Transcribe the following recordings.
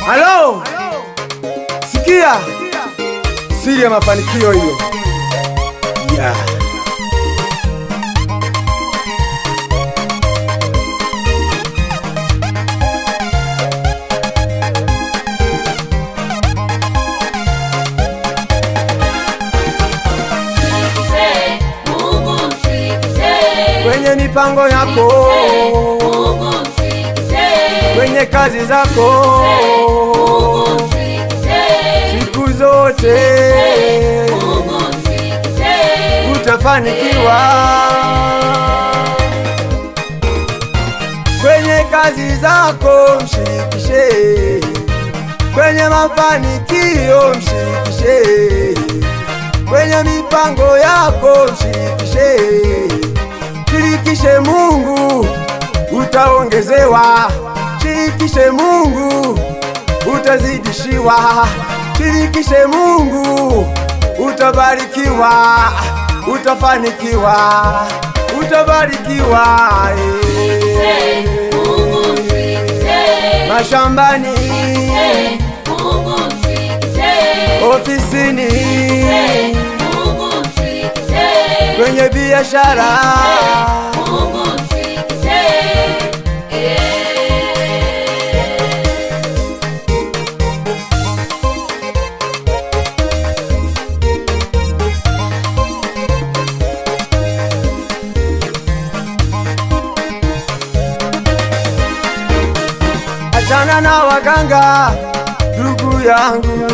Halo, sikia siri ya mafanikio hiyo. Yeah. Kwenye mipango yako, kwenye kazi zako, siku zote utafanikiwa. Kwenye kazi zako mshirikishe, kwenye mafanikio mshirikishe, kwenye mipango yako mshirikishe. Shirikishe Mungu utaongezewa, shirikishe Mungu utazidishiwa, shirikishe Mungu utabarikiwa, utafanikiwa, utabarikiwa. Mashambani, ofisini, kwenye biashara, achana na waganga ndugu yangu,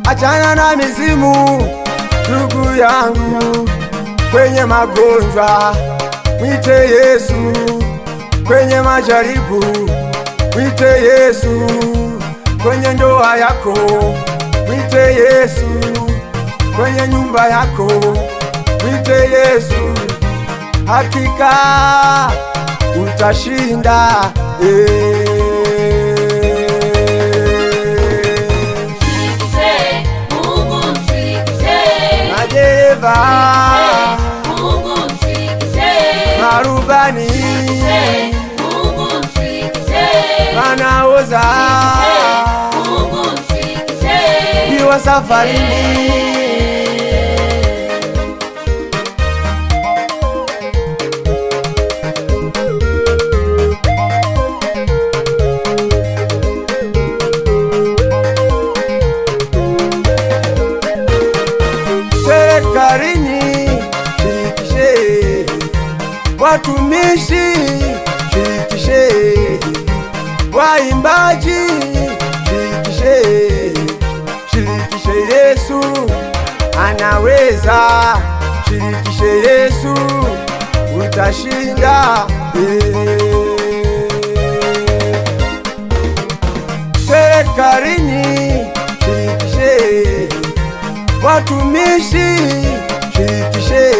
achana na mizimu ndugu yangu. Kwenye magonjwa mwite Yesu, kwenye majaribu mwite Yesu, kwenye ndoa yako mwite Yesu, kwenye nyumba yako mwite Yesu. Hakika utashinda. Madereva, marubani, wanaoza biwa safarini, serikalini shirikishe, watumishi shirikishe, waimbaji shirikishe, shirikishe Yesu anaweza, shirikishe Yesu utashinda. Serikalini shirikishe, watumishi shirikishe,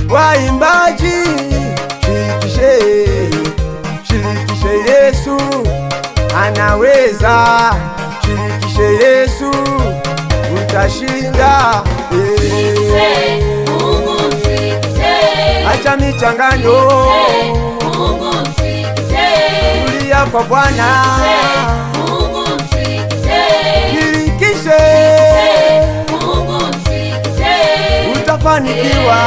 waimbaji shirikishe, shirikishe Yesu anaweza, shirikishe Yesu utashinda. Acha michanganyo, tulia kwa Bwana, shirikishe utafanikiwa.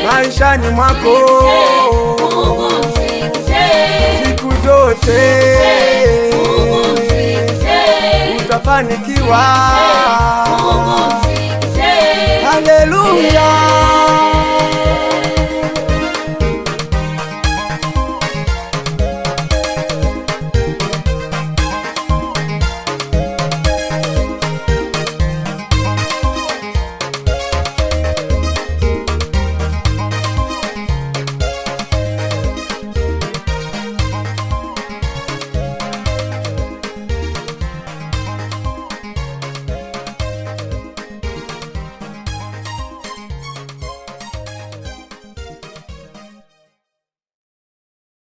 Maishani mwako siku zote utafanikiwa. Haleluya.